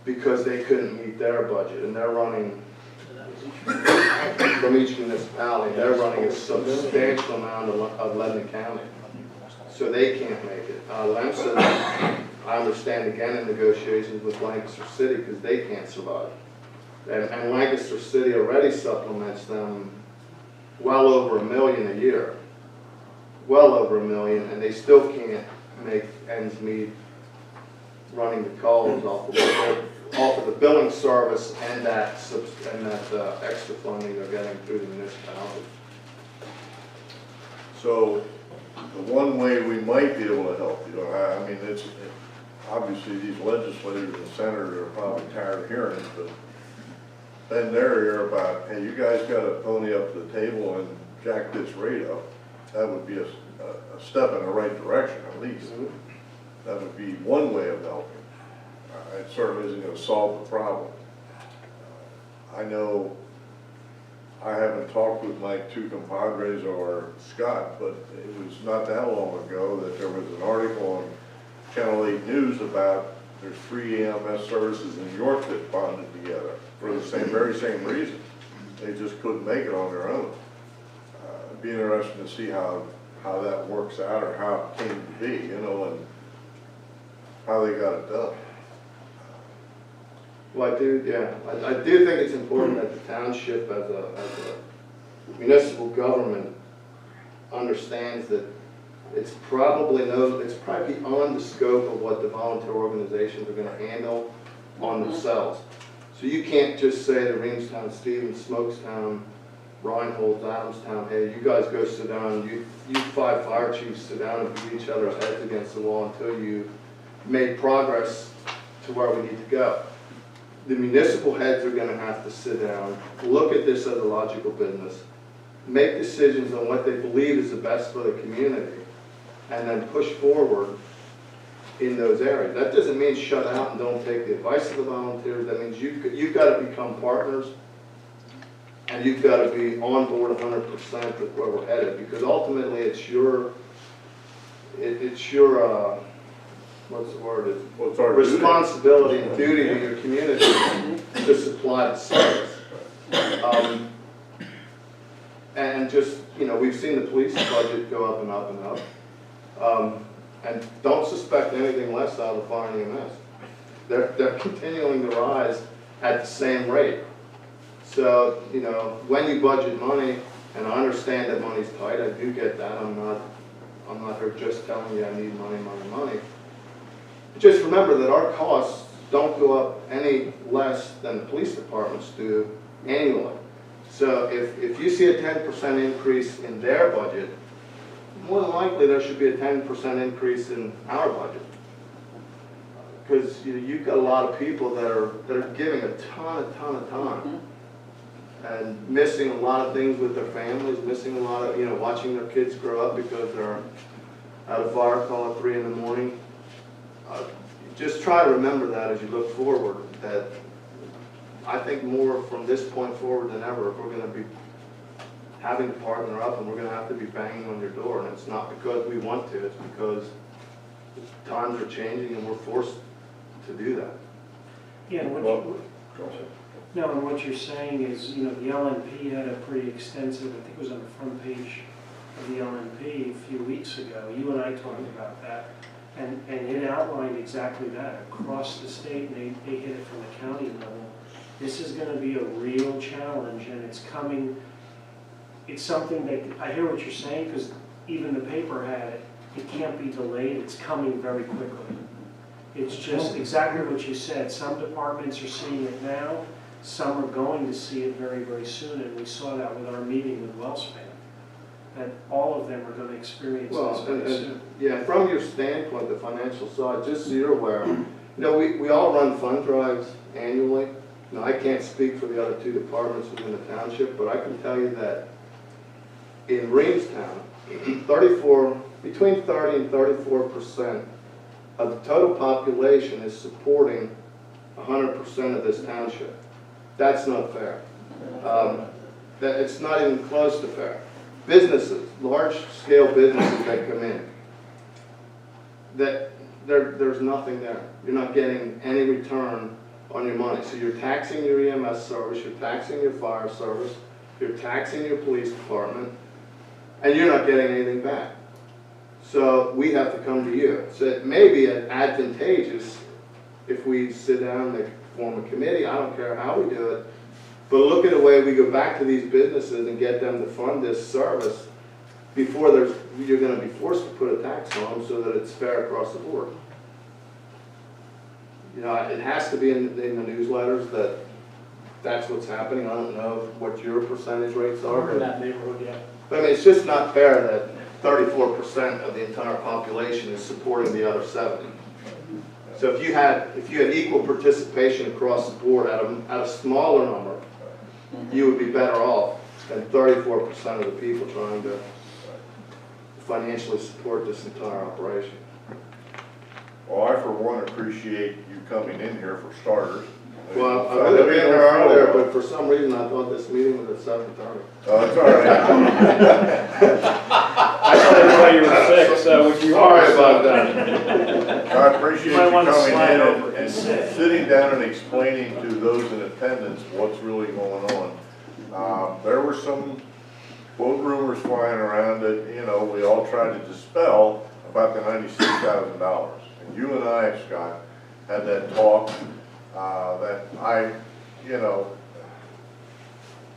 because they couldn't meet their budget, and they're running from each municipality, they're running a substantial amount of Lebanon County. So they can't make it. Lemson, I understand again in negotiations with Lancaster City because they can't survive. And Lancaster City already supplements them well over $1 million a year. Well over $1 million, and they still can't make ends meet running the calls off of the billing service and that extra funding they're getting through the municipality. So, the one way we might be able to help, you know, I mean, it's, obviously these legislators and senators are probably tired of hearing it, but bend their ear about, hey, you guys got to pony up to the table and jack this rate up. That would be a step in the right direction, at least. That would be one way of helping. It certainly isn't going to solve the problem. I know I haven't talked with my 2 compadres or Scott, but it was not that long ago that there was an article on Channel 8 News about there's 3 EMS services in New York that bonded together for the very same reason. They just couldn't make it on their own. It'd be interesting to see how that works out or how it came to be, you know, and how they got it done. Well, I do think it's important that the township as a municipal government understands that it's probably beyond the scope of what the volunteer organizations are going to handle on themselves. So you can't just say to Reamstown, Stevens, Smokestown, Reinhold, Adamstown, hey, you guys go sit down, you 5 fire chiefs sit down and beat each other's heads against the wall until you made progress to where we need to go. The municipal heads are going to have to sit down, look at this as a logical business, make decisions on what they believe is the best for the community, and then push forward in those areas. That doesn't mean shut out and don't take the advice of the volunteers. That means you've got to become partners, and you've got to be on board 100% with where we're headed, because ultimately it's your what's the word? Well, it's our responsibility and duty to your community to supply the service. And just, you know, we've seen the police budget go up and up and up. And don't suspect anything less out of the fire and EMS. They're continuing to rise at the same rate. So, you know, when you budget money, and I understand that money's tight, I do get that. I'm not here just telling you I need money, money, money. Just remember that our costs don't go up any less than the police departments do annually. So if you see a 10% increase in their budget, more than likely there should be a 10% increase in our budget. Because you've got a lot of people that are giving a ton, and missing a lot of things with their families, missing a lot of, watching their kids grow up because they're at a fire call at 3 in the morning. Just try to remember that as you look forward, that I think more from this point forward than ever, if we're going to be having to partner up and we're going to have to be banging on your door, and it's not because we want to, it's because times are changing and we're forced to do that. Yeah, and what you're saying is, the LNP had a pretty extensive, I think it was on the front page of the LNP a few weeks ago. You and I talked about that. And it outlined exactly that across the state, and they hit it from the county level. This is going to be a real challenge, and it's coming. It's something that, I hear what you're saying, because even the paper had it. It can't be delayed. It's coming very quickly. It's just exactly what you said. Some departments are seeing it now. Some are going to see it very, very soon, and we saw that with our meeting with Wellspan. That all of them are going to experience this very soon. Yeah, from your standpoint, the financial side, just so you're aware, we all run fund drives annually. Now, I can't speak for the other 2 departments within the township, but I can tell you that in Reamstown, between 30 and 34% of the total population is supporting 100% of this township. That's not fair. It's not even close to fair. Businesses, large-scale businesses that come in, there's nothing there. You're not getting any return on your money. So you're taxing your EMS service, you're taxing your fire service, you're taxing your police department, and you're not getting anything back. So we have to come to you. So it may be advantageous if we sit down and form a committee. I don't care how we do it. But look at the way we go back to these businesses and get them to fund this service before you're going to be forced to put a tax on them so that it's fair across the board. You know, it has to be in the newsletters that's what's happening. I don't know what your percentage rates are. We're in that neighborhood, yeah. But I mean, it's just not fair that 34% of the entire population is supporting the other 70. So if you had equal participation across the board at a smaller number, you would be better off than 34% of the people trying to financially support this entire operation. Well, I for one appreciate you coming in here for starters. Well, I would have been here earlier, but for some reason I thought this meeting was at 7:30. Oh, it's all right. I thought everybody was sick, so would you? Sorry about that. I appreciate You might you want to coming slide in over and and sit. sitting down and explaining to those in attendance what's really going on. There were some quote rumors flying around that, you know, we all tried to dispel about the $96,000. And you and I, Scott, had that talk that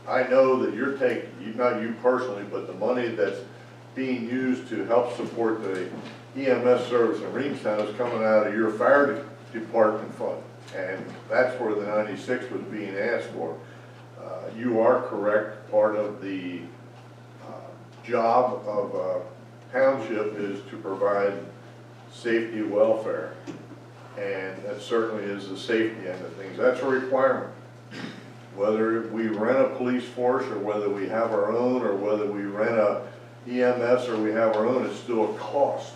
I know that you're taking, not you personally, but the money that's being used to help support the EMS service in Reamstown is coming out of your fire department fund. And that's where the 96 was being asked for. You are correct. Part of the job of a township is to provide safety and welfare. And that certainly is the safety end of things. That's a requirement. Whether we rent a police force or whether we have our own or whether we rent a EMS or we have our own, it's still a cost.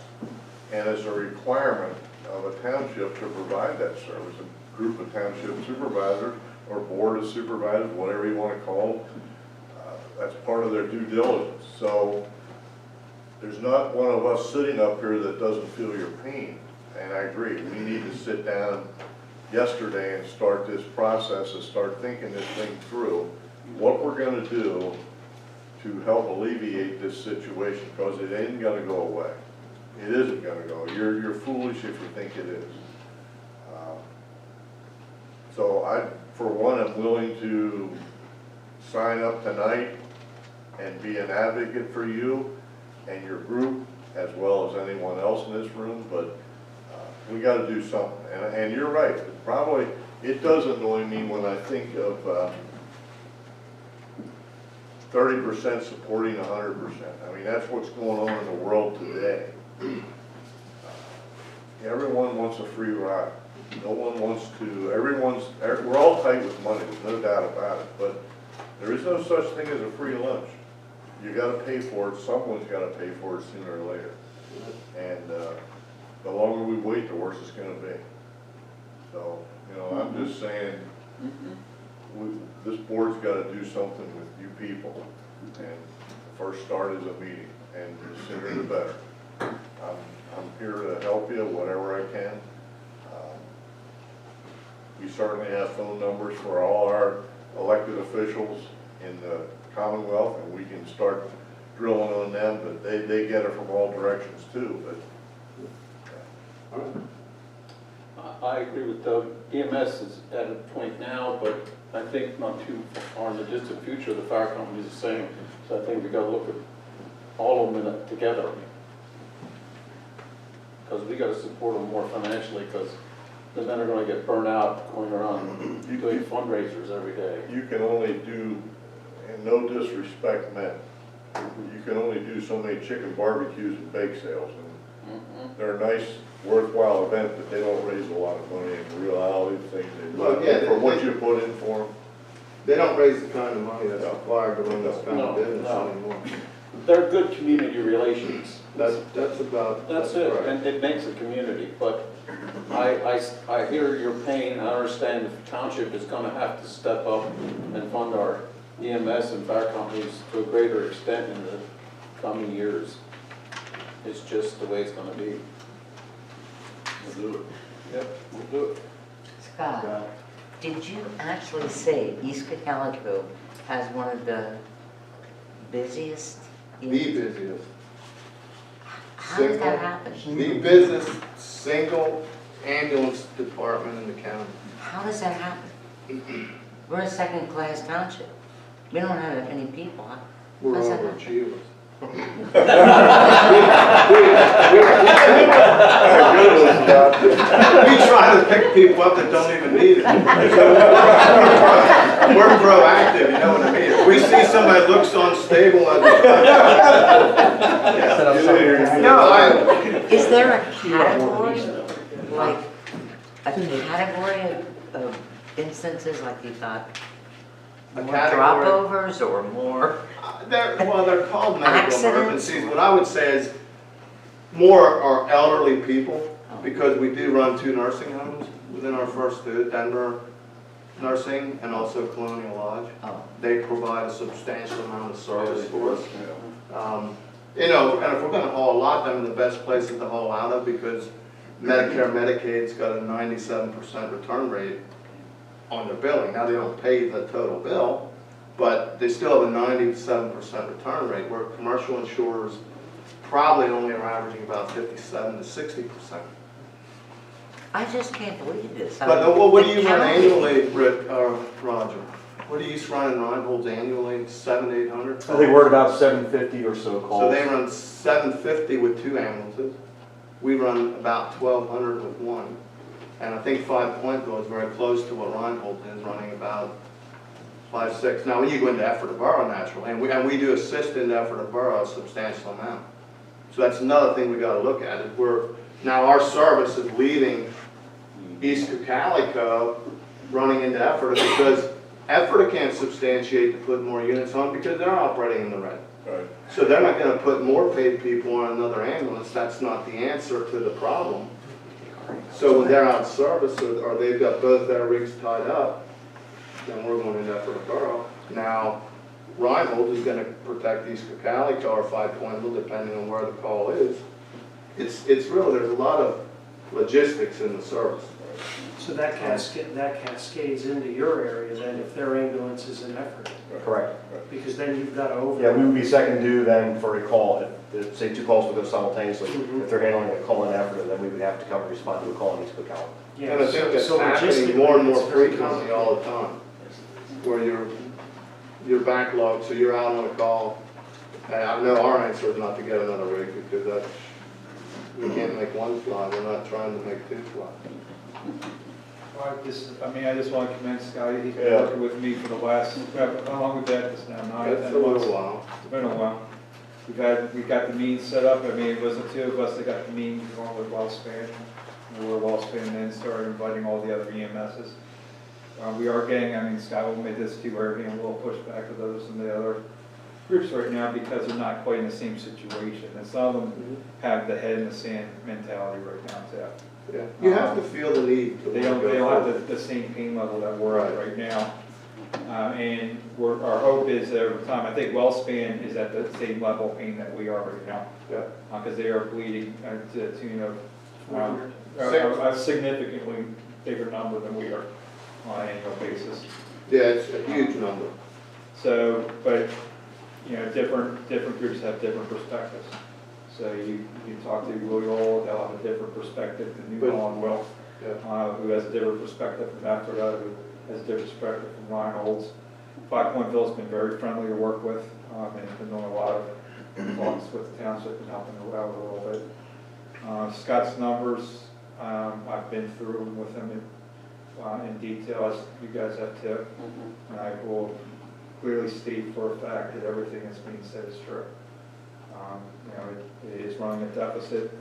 And it's a requirement of a township to provide that service. A group of township supervisors or board of supervisors, whatever you want to call them, that's part of their due diligence. So there's not one of us sitting up here that doesn't feel your pain. And I agree, we need to sit down yesterday and start this process and start thinking this thing through. What we're going to do to help alleviate this situation, because it ain't going to go away. It isn't going to go. You're foolish if you think it is. So I, for one, am willing to sign up tonight and be an advocate for you and your group, as well as anyone else in this room, but we got to do something. And you're right, probably, it does annoy me when I think of 30% supporting 100%. I mean, that's what's going on in the world today. Everyone wants a free ride. No one wants to, we're all tight with money, there's no doubt about it, but there is no such thing as a free lunch. You got to pay for it, someone's got to pay for it sooner or later. And the longer we wait, the worse it's going to be. So, you know, I'm just saying, this board's got to do something with you people. And the first start is a meeting, and the sooner the better. I'm here to help you, whatever I can. We certainly have phone numbers for all our elected officials in the Commonwealth, and we can start drilling on them, but they get it from all directions too. But I agree with Doug. EMS is at a point now, but I think not too far in the distant future, the fire company is the same. So I think we got to look at all of them together. Because we got to support them more financially, because the men are going to get burnt out going around doing fundraisers every day. you can only do, and no disrespect meant, you can only do so many chicken barbecues and bake sales. And they're a nice, worthwhile event, but they don't raise a lot of money in reality of things. Well, yeah, for what you put in for them. They don't raise the kind of money that's required to run this kind of business anymore. they're good community relations. That's about. That's it, right. and it makes a community, but I hear your pain, I understand the township is gonna have to step up and fund our EMS and fire companies to a greater extent in the coming years. It's just the way it's gonna be. We'll do it. Yep, we'll do it. Scott, did you actually say East Cocalico has one of the busiest? The busiest, How does that happen? the business single ambulance department in the county. How does that happen? We're a second-class township. We don't have that many people. We're How's that happen? overachievers. We try to pick people up that don't even need it. We're proactive, you know what I mean? If we see somebody that looks unstable, Is there a category, like a category of instances, like you've got A more category? drop-overs or more? they're called medical Accidents? emergencies. What I would say is more are elderly people, because we do run 2 nursing homes within our first 2, Denver Nursing and also Colonial Lodge. Oh, They provide a substantial amount of service for us. You know, and if we're gonna haul a lot, them are the best places to haul out of, because Medicare, Medicaid's got a 97% return rate on their billing. Now, they don't pay the total bill, but they still have a 97% return rate, where commercial insurers probably only are averaging about 57 to 60%. I just can't believe this. But what do The you run county- annually, Roger? What do you run in Reinhold's annually, 700, 800? I think we're at about 750 or so calls. So they run 750 with 2 ambulances. We run about 1,200 with 1. And I think 5 Pointville is very close to what Reinhold is, running about 5, 6. Now, when you go into effort of borough, naturally, and we do assist in effort of borough a substantial amount. So that's another thing we got to look at. Now our service is leaving East Cocalico, running into Effort, because Effort can't substantiate to put more units on because they're operating in the red. Right. So they're not going to put more paid people on another ambulance. That's not the answer to the problem. So when they're out of service, or they've got both their rigs tied up, then we're going into Effort Borough. Now, Reinhold is going to protect East Cocalico or 5 Pointville, depending on where the call is. It's really, there's a lot of logistics in the service. So that cascades into your area then, if their ambulance is in effort, Correct. because then you've got to over. Yeah, we would be second due then for a call. If say 2 calls would go simultaneously, Mhm. if they're handling a call in effort, then we would have to come and respond to a call in East Cocalico. Yeah, And I think that's so happening logistically, more and more it's very frequently all the time, where you're backlogged, so you're out on a call. And I know our answer is not to get another rig, because that's, we can't make 1 fly, we're not trying to make 2 fly. Well, I just want to commend Scotty, he's been Yeah. working with me for the last, how long we've been at this now, 9, That's 10 a months? little while. It's been a while. We got the meetings set up, I mean, it wasn't 2 of us that got the meetings going with WellSpan. Where WellSpan then started inviting all the other EMSs. We are getting, I mean, Scott will admit this too, we're getting a little pushback of those and the other groups right now because they're not quite in the same situation. And some of them have the head in the sand mentality right now too. Yeah, you have to feel the need to They want don't to go forward. have the same pain level that we're at right now. And our hope is that over time, I think WellSpan is at the same level of pain that we are right now. Yeah. Because they are bleeding to the tune of Six. a significantly bigger number than we are on an annual basis. Yeah, it's a huge number. So, but, you know, different groups have different perspectives. So you talk to Loyola, they'll have a different perspective than New Holland will, Yeah. who has a different perspective from Ephrata, who has a different perspective from Reinhold's. 5 Pointville's been very friendly to work with, and has been doing a lot of talks with the township and helping them out a little bit. Scott's numbers, I've been through them with him in detail, as you guys have too. And I will clearly state for a fact that everything that's being said is true. You know, it is running a deficit.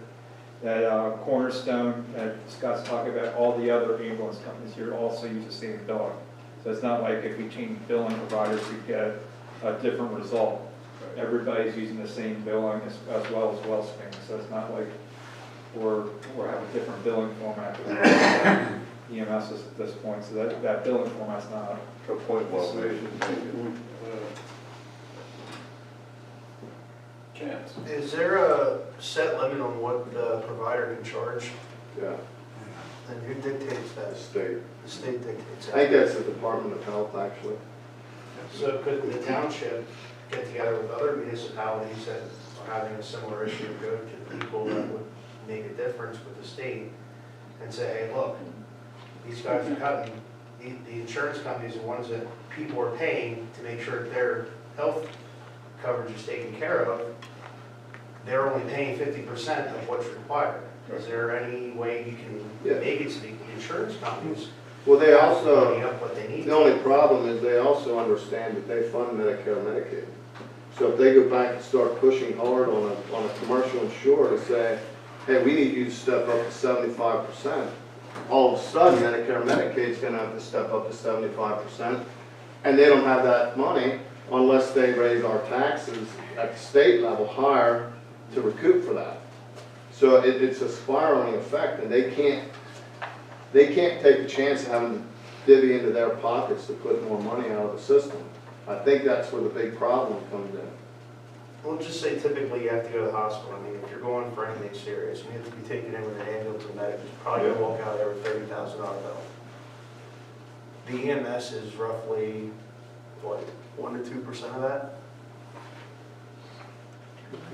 That Cornerstone that Scott's talking about, all the other ambulance companies here also use the same billing. So it's not like if we change billing providers, we get a different result. everybody's using the same billing as well as Wellspring, so it's not like we're having a different billing format for EMS at this point, so that billing format's not A point well made. Chance. Is there a set limit on what the provider can charge? Yeah, And who dictates the that? state. The state dictates I think that. that's the Department of Health, actually. So could the township get together with other municipalities that are having a similar issue, go to people that would make a difference with the state and say, hey, look, these guys are cutting, the insurance companies are the ones that people are paying to make sure that their health coverage is taken care of. They're only paying 50% of what's required. Is there any way you can make it so the insurance companies Well, they money also, up what they need? the only problem is they also understand that they fund Medicare and Medicaid. So if they go back and start pushing hard on a commercial insurer to say, hey, we need you to step up to 75%, all of a sudden Medicare and Medicaid's gonna have to step up to 75%, and they don't have that money unless they raise our taxes at the state level higher to recoup for that. So it's a spiraling effect, and they can't take the chance of having to divvy into their pockets to put more money out of the system. I think that's where the big problem comes in. We'll just say typically you have to go to the hospital. I mean, if you're going for anything serious, you have to be taken in with an ambulance and medic, you're probably gonna walk out there with $30,000 bill. The EMS is roughly, what, 1 to 2% of that?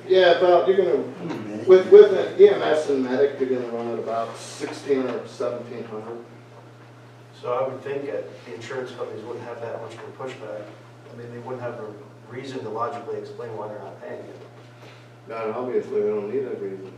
Yeah, about, you're gonna, with an EMS and medic, you're gonna run at about 1,600 or 1,700. So I would think that the insurance companies wouldn't have that much of a pushback. I mean, they wouldn't have a reason to logically explain why they're not paying it. And obviously, we don't need that reason.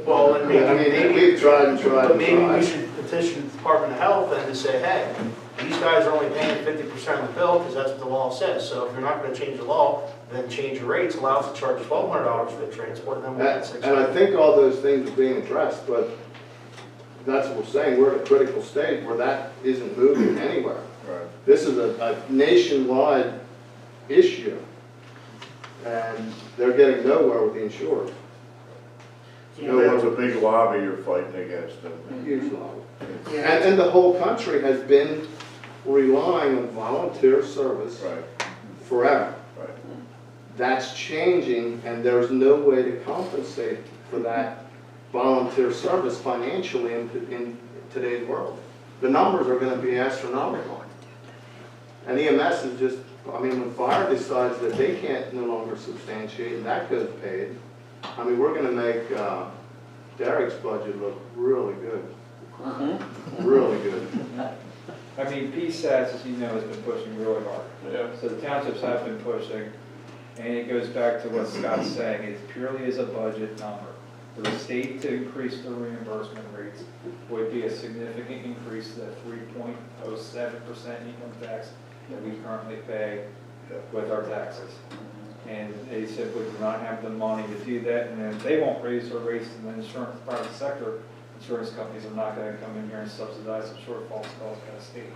Well, I mean, We've tried and tried but and maybe we tried. should petition the Department of Health and to say, hey, these guys are only paying 50% of the bill because that's what the law says. So if you're not going to change the law, then change your rates, allow us to charge $1,200 for the transport, and then we'll get And I $600. think all those things are being addressed, but that's what we're saying, we're at a critical stage where that isn't moving anywhere. Right. This is a nationwide issue, and they're getting nowhere with the insurers. That's a big lobby you're fighting against. And Huge lobby. And the whole country has been relying on volunteer service Right, forever. right. That's changing, and there's no way to compensate for that volunteer service financially in today's world. The numbers are gonna be astronomical. And EMS is just, I mean, when fire decides that they can't no longer substantiate, and that goes paid, I mean, we're gonna make Derek's budget look really good. Really good. I mean, PSATs, as you know, has been pushing really hard. Yeah. So the townships have been pushing, and it goes back to what Scott's saying, it purely is a budget number. For the state to increase the reimbursement rates would be a significant increase to the 3.07% income tax that we currently pay with our taxes. And they simply do not have the money to do that, and then they won't raise their rates in the insurance, private sector. Insurance companies are not gonna come in here and subsidize some shortfalls caused by the state.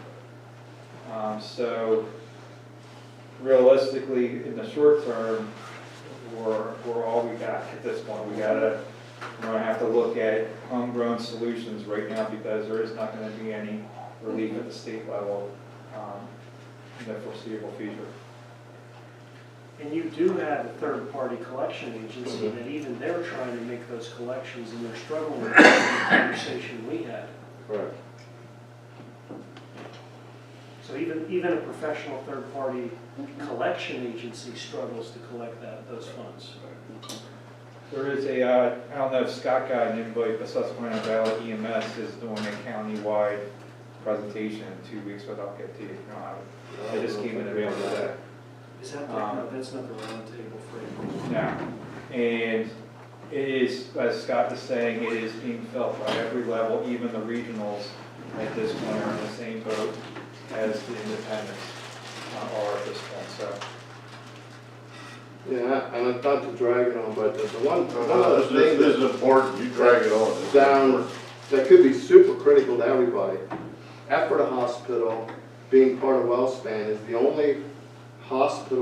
So realistically, in the short term, we're all we got at this point. We're gonna have to look at homegrown solutions right now because there is not gonna be any relief at the state level in the foreseeable future. And you do have a third-party collection agency that even they're trying to make those collections and they're struggling with the conversation we had. Correct. So even a professional third-party collection agency struggles to collect those funds. There is a, I don't know if Scott got an invite, but Susquehanna Valley EMS is doing a countywide presentation in 2 weeks, but I'll get to you. They just came in the mail today. Is that, no, that's not the round table for it. Now, and it is, as Scott is saying, it is being felt by every level, even the regionals at this point are in the same boat as the independents are at this point, so. Yeah, and it's not to drag it on, but the one other thing This is important, you drag it on. This is down, important. that could be super critical to everybody. Ephrata Hospital, being part of WellSpan, is the only hospital